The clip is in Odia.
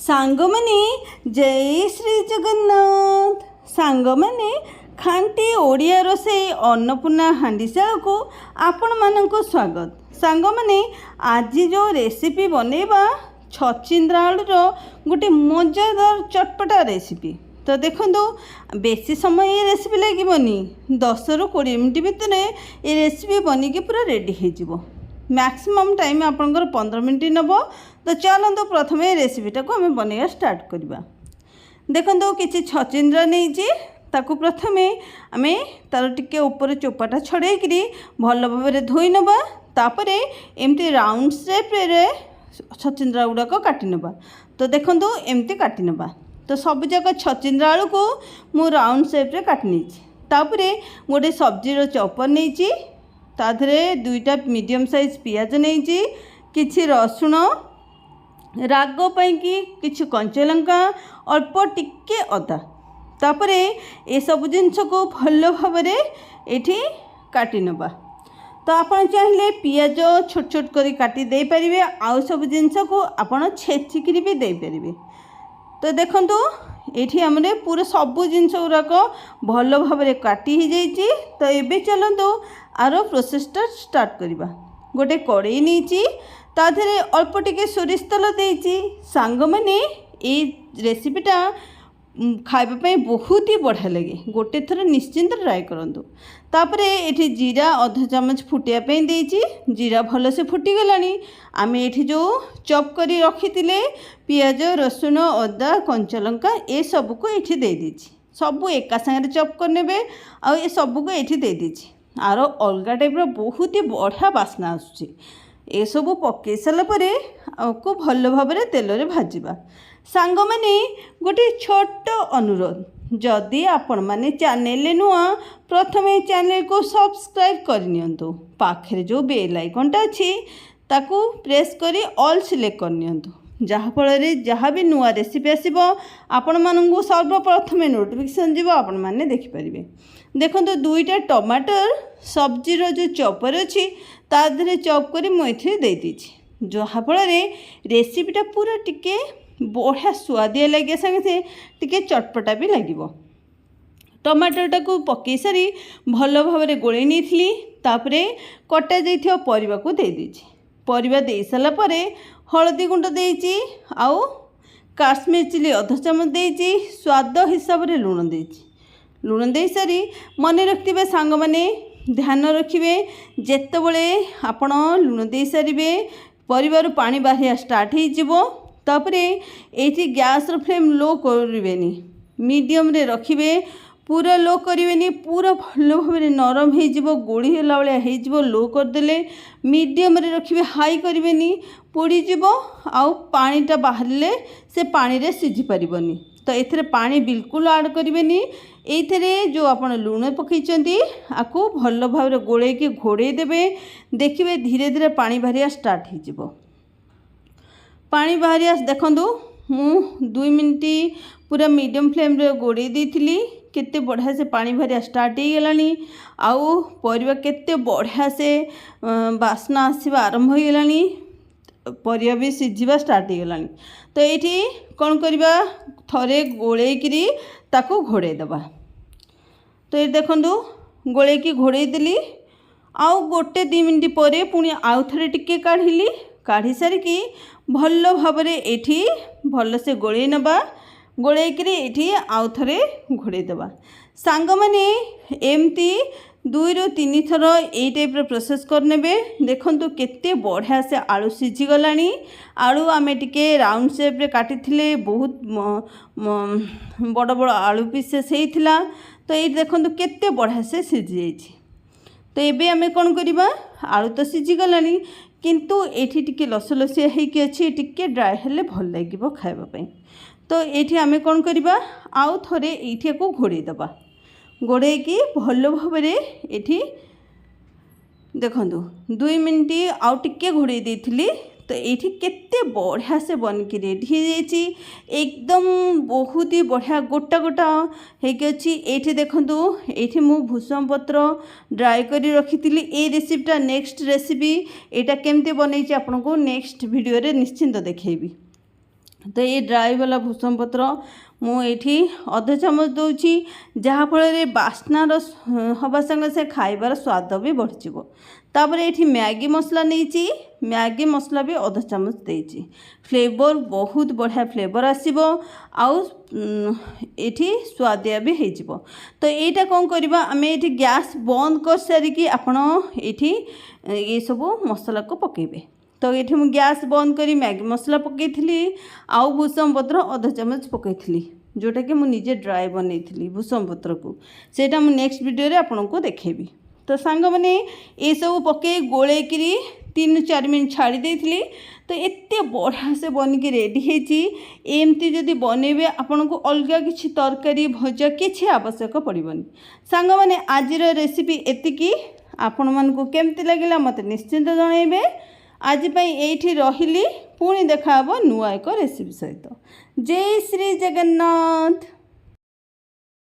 ସାଙ୍ଗମାନେ ଜୟ ଶ୍ରୀ ଜଗନ୍ନାଥ। ସାଙ୍ଗମାନେ ଖାଣ୍ଟି ଓଡ଼ିଆ ରୋଷେଇ ଅନ୍ନପୂର୍ଣ୍ଣା ହାଣ୍ଡିଶାଳକୁ ଆପଣମାନଙ୍କୁ ସ୍ୱାଗତ। ସାଙ୍ଗମାନେ ଆଜି ଯେଉଁ ରେସିପି ବନେଇବା ଛଚିନ୍ଦ୍ରା ଆଳୁର ଗୋଟେ ମଜାଦାର ଚଟପଟା ରେସିପି। ତ ଦେଖନ୍ତୁ, ବେଶୀ ସମୟ ଏ ରେସିପି ଲାଗିବନି, 10ରୁ 20 ମିନିଟ୍ ଭିତରେ ଏ ରେସିପି ବନିକି ପୁରା ରେଡ଼ି ହେଇଯିବ। ମ୍ୟାକ୍ସିମମ୍ ଟାଇମ୍ ଆପଣଙ୍କର 15 ମିନିଟ୍ ନେବ। ତ ଚାଲନ୍ତୁ ପ୍ରଥମେ ରେସିପିଟାକୁ ଆମେ ବନେଇବା ଷ୍ଟାର୍ଟ କରିବା। ଦେଖନ୍ତୁ, କିଛି ଛଚିନ୍ଦ୍ରା ନେଇଛି, ତାକୁ ପ୍ରଥମେ ଆମେ ତାର ଟିକେ ଉପରେ ଚୋପାଟା ଛଡ଼େଇକିରି ଭଲ ଭାବରେ ଧୋଇ ନେବା। ତାପରେ ଏମିତି ରାଉଣ୍ଡ ସେପ୍ରେ ଛଚିନ୍ଦ୍ରା ଗୁଡ଼ାକ କାଟି ନେବା। ତ ଦେଖନ୍ତୁ, ଏମିତି କାଟି ନେବା। ତ ସବୁଯାକ ଛଚିନ୍ଦ୍ରା ଆଳୁକୁ ମୁଁ ରାଉଣ୍ଡ ସେପ୍ରେ କାଟି ନେଇଛି। ତାପରେ ଗୋଟେ ସବଜିର ଚପର ନେଇଛି, ତା ଦେହରେ 2ଟା ମିଡ଼ିୟମ୍ ସାଇଜ୍ ପିଆଜ ନେଇଛି, କିଛି ରସୁଣ, ରାଗ ପାଇଁକି କିଛି କଞ୍ଚାଲଙ୍କା, ଅଳ୍ପ ଟିକେ ଅଦା। ତାପରେ ଏସବୁ ଜିନିଷକୁ ଭଲ ଭାବରେ ଏଠି କାଟି ନେବା। ତ ଆପଣ ଚାହିଁଲେ ପିଆଜ ଛୋଟ ଛୋଟ କରି କାଟି ଦେଇପାରିବେ, ଆଉ ସବୁ ଜିନିଷକୁ ଆପଣ ଛେଚିକିରି ବି ଦେଇପାରିବେ। ତ ଦେଖନ୍ତୁ, ଏଠି ଆମର ପୁରା ସବୁ ଜିନିଷ ଗୁଡ଼ାକ ଭଲ ଭାବରେ କାଟି ହେଇଯାଇଛି। ତ ଏବେ ଚାଲନ୍ତୁ ଆର ପ୍ରୋସେସଟା ଷ୍ଟାର୍ଟ କରିବା। ଗୋଟେ କଡ଼େଇ ନେଇଛି, ତା ଦେହରେ ଅଳ୍ପ ଟିକେ ସୋରିଷ ତେଲ ଦେଇଛି। ସାଙ୍ଗମାନେ ଏଇ ରେସିପିଟା ଖାଇବା ପାଇଁ ବହୁତ ହି ବଢ଼ିଆ ଲାଗେ, ଗୋଟେ ଥର ନିଶ୍ଚିନ୍ତ ଟ୍ରାଏ କରନ୍ତୁ। ତାପରେ ଏଠି ଜିରା ଅଧା ଚାମଚ ଫୁଟିବା ପାଇଁ ଦେଇଛି। ଜିରା ଭଲସେ ଫୁଟିଗଲାଣି। ଆମେ ଏଠି ଯେଉଁ ଚପ୍ କରି ରଖିଥିଲେ ପିଆଜ, ରସୁଣ, ଅଦା, କଞ୍ଚାଲଙ୍କା ଏସବୁକୁ ଏଠି ଦେଇଦେଇଛି। ସବୁ ଏକା ସାଙ୍ଗରେ ଚପ୍ କରିନେବେ, ଆଉ ଏ ସବୁକୁ ଏଠି ଦେଇଦେଇଛି। ଆର ଅଲଗା ଟାଇପ୍ର ବହୁତ ହି ବଢ଼ିଆ ବାସ୍ନା ଆସୁଛି। ଏସବୁ ପକାଇ ସାରିଲା ପରେ ଆକୁ ଭଲ ଭାବରେ ତେଲରେ ଭାଜିବା। ସାଙ୍ଗମାନେ ଗୋଟେ ଛୋଟ ଅନୁରୋଧ, ଯଦି ଆପଣମାନେ ଚ୍ୟାନେଲରେ ନୂଆ, ପ୍ରଥମେ ଚ୍ୟାନେଲକୁ ସବସ୍କ୍ରାଇବ୍ କରିନିଅନ୍ତୁ। ପାଖରେ ଯେଉଁ ବେଲ୍ ଆଇକନ୍ଟା ଅଛି ତାକୁ ପ୍ରେସ୍ କରି ଅଲ୍ ସିଲେକ୍ଟ କରିନିଅନ୍ତୁ, ଯାହାଫଳରେ ଯାହା ବି ନୂଆ ରେସିପି ଆସିବ ଆପଣମାନଙ୍କୁ ସର୍ବପ୍ରଥମେ ନୋଟିଫିକେସନ୍ ଯିବ, ଆପଣମାନେ ଦେଖିପାରିବେ। ଦେଖନ୍ତୁ, 2ଟା ଟମାଟର ସବଜିର ଯେଉଁ ଚପର ଅଛି ତା ଦେହରେ ଚପ୍ କରି ମୁଁ ଏଥିରେ ଦେଇଦେଇଛି, ଯାହାଫଳରେ ରେସିପିଟା ପୁରା ଟିକେ ବଢ଼ିଆ ସୁଆଦିଆ ଲାଗିବା ସାଙ୍ଗେ ସାଙ୍ଗେ ଟିକେ ଚଟପଟା ବି ଲାଗିବ। ଟମାଟରଟାକୁ ପକାଇ ସାରି ଭଲ ଭାବରେ ଗୋଳେଇ ନେଇଥିଲି। ତାପରେ କଟା ଯାଇଥିବା ପରିବାକୁ ଦେଇଦେଇଛି। ପରିବା ଦେଇସାରିଲା ପରେ ହଳଦୀ ଗୁଣ୍ଡ ଦେଇଛି, ଆଉ କାଶ୍ମୀର ଚିଲି ଅଧା ଚାମଚ ଦେଇଛି, ସ୍ୱାଦ ହିସାବରେ ଲୁଣ ଦେଇଛି। ଲୁଣ ଦେଇସାରି ମନେ ରଖିଥିବେ ସାଙ୍ଗମାନେ, ଧ୍ୟାନ ରଖିବେ, ଯେତେବେଳେ ଆପଣ ଲୁଣ ଦେଇସାରିବେ ପରିବାରୁ ପାଣି ବାହାରିବା ଷ୍ଟାର୍ଟ ହେଇଯିବ। ତାପରେ ଏଇଠି ଗ୍ୟାସ୍ର ଫ୍ଲେମ୍ ଲୋ କରିବେନି, ମିଡ଼ିୟମ୍ରେ ରଖିବେ, ପୁରା ଲୋ କରିବେନି, ପୁରା ଭଲ ଭାବରେ ନରମ ହେଇଯିବ, ଗୋଳି ହେଲା ଭଳିଆ ହେଇଯିବ। ଲୋ କରିଦେଲେ ମିଡ଼ିୟମ୍ରେ ରଖିବେ, ହାଇ କରିବେନି, ପୋଡ଼ିଯିବ, ଆଉ ପାଣିଟା ବାହାରିଲେ ସେ ପାଣିରେ ସିଝି ପାରିବନି। ତ ଏଥିରେ ପାଣି ବିଲକୁଲ ଆଡ଼୍ କରିବେନି। ଏଇଥିରେ ଯେଉଁ ଆପଣ ଲୁଣ ପକାଇଛନ୍ତି ଆକୁ ଭଲ ଭାବରେ ଗୋଳେଇକି ଘୋଡ଼େଇ ଦେବେ। ଦେଖିବେ ଧୀରେ ଧୀରେ ପାଣି ବାହାରିବା ଷ୍ଟାର୍ଟ ହେଇଯିବ। ପାଣି ବାହାରିବା ଦେଖନ୍ତୁ, ମୁଁ 2 ମିନିଟ୍ ପୁରା ମିଡ଼ିୟମ୍ ଫ୍ଲେମ୍ରେ ଗୋଳେଇ ଦେଇଥିଲି। କେତେ ବଢ଼ିଆ ସେ ପାଣି ବାହାରିବା ଷ୍ଟାର୍ଟ ହେଇଗଲାଣି, ଆଉ ପରିବା କେତେ ବଢ଼ିଆ ସେ ବାସ୍ନା ଆସିବା ଆରମ୍ଭ ହେଇଗଲାଣି, ପରିବା ବି ସିଝିବା ଷ୍ଟାର୍ଟ ହେଇଗଲାଣି। ତ ଏଇଠି କ'ଣ କରିବା, ଥରେ ଗୋଳେଇକିରି ତାକୁ ଘୋଡ଼େଇ ଦେବା। ତ ଏଇଠି ଦେଖନ୍ତୁ, ଗୋଳେଇକି ଘୋଡ଼େଇ ଦେଲି। ଆଉ 1-2 ମିନିଟ୍ ପରେ ପୁଣି ଆଉ ଥରେ ଟିକେ କାଢ଼ିଲି। କାଢ଼ି ସାରିକି ଭଲ ଭାବରେ ଏଇଠି ଭଲସେ ଗୋଳେଇ ନେବା। ଗୋଳେଇକିରି ଏଇଠି ଆଉ ଥରେ ଘୋଡ଼େଇ ଦେବା। ସାଙ୍ଗମାନେ ଏମିତି 2ରୁ 3 ଥର ଏଇ ଟାଇପ୍ର ପ୍ରୋସେସ୍ କରିନେବେ। ଦେଖନ୍ତୁ କେତେ ବଢ଼ିଆ ସେ ଆଳୁ ସିଝିଗଲାଣି। ଆଳୁ ଆମେ ଟିକେ ରାଉଣ୍ଡ ସେପ୍ରେ କାଟିଥିଲେ, ବହୁତ ବଡ଼ ବଡ଼ ଆଳୁ ପିସେସ୍ ହେଇଥିଲା। ତ ଏଇଠି ଦେଖନ୍ତୁ କେତେ ବଢ଼ିଆ ସେ ସିଝିଯାଇଛି। ତ ଏବେ ଆମେ କ'ଣ କରିବା, ଆଳୁ ତ ସିଝିଗଲାଣି, କିନ୍ତୁ ଏଇଠି ଟିକେ ଲସଲସିଆ ହେଇକି ଅଛି, ଟିକେ ଡ୍ରାଏ ହେଲେ ଭଲ ଲାଗିବ ଖାଇବା ପାଇଁ। ତ ଏଇଠି ଆମେ କ'ଣ କରିବା, ଆଉ ଥରେ ଏଇଠିକୁ ଘୋଡ଼େଇ ଦେବା। ଘୋଡ଼େଇକି ଭଲ ଭାବରେ ଏଠି ଦେଖନ୍ତୁ 2 ମିନିଟ୍ ଆଉ ଟିକେ ଘୋଡ଼େଇ ଦେଇଥିଲି। ତ ଏଇଠି କେତେ ବଢ଼ିଆ ସେ ବନିକି ରେଡ଼ି ହେଇଯାଇଛି। ଏକଦମ ବହୁତ ହି ବଢ଼ିଆ ଗୋଟା ଗୋଟା ହେଇକି ଅଛି। ଏଇଠି ଦେଖନ୍ତୁ, ଏଇଠି ମୁଁ ଭୃଷଙ୍ଗ ପତ୍ର ଡ୍ରାଏ କରି ରଖିଥିଲି। ଏଇ ରେସିପିଟା ନେକ୍ସଟ ରେସିପି, ଏଇଟା କେମିତି ବନେଇଛି ଆପଣଙ୍କୁ ନେକ୍ସଟ ଭିଡ଼ିଓରେ ନିଶ୍ଚିନ୍ତ ଦେଖେଇବି। तो ये ड्राई वाला भूसम पत्र मुझे अध चामच दूची जहाँफल बास्नार हवा संगे से खाइबार स्वाद भी बढ़ तापर ये मैगी मसला नहीं मैगी मसला भी अध चामच देची फ्लेवर बहुत बढ़िया फ्लेवर आसो आउ ये स्वादिया भी हो तो यहाँ कौन करवा आम ये गैस बंद कर सारिकी आपण ये सब मसला को पकेबे तो ये मुझे गैस बंद करी मैगी मसला पकई आउ भूसम पत्र अध चामच पकई जोटा कि मुझे ड्राई बनई भूसम पत्र को सेटा मु नेक्स्ट वीडियो रे आपन को देखेबी। तो सांग मैंने ये सब पकई गोलेकरी 3-4 मिनट छाड़ी देती तो एत बढ़िया से बनिकी रेडी होती एमती जदि बनइबे आपन को अलग किसी तरकारी भजा किसी आवश्यक पड़ोनी। सांग मैंने आज रेसिपी एतिकी आपण मानकु केमती लगिला मत निश्चिंत जनइबे। आज ये रही पुणी देखा नुआ एक रेसिपी सहित। जय श्री जगन्नाथ।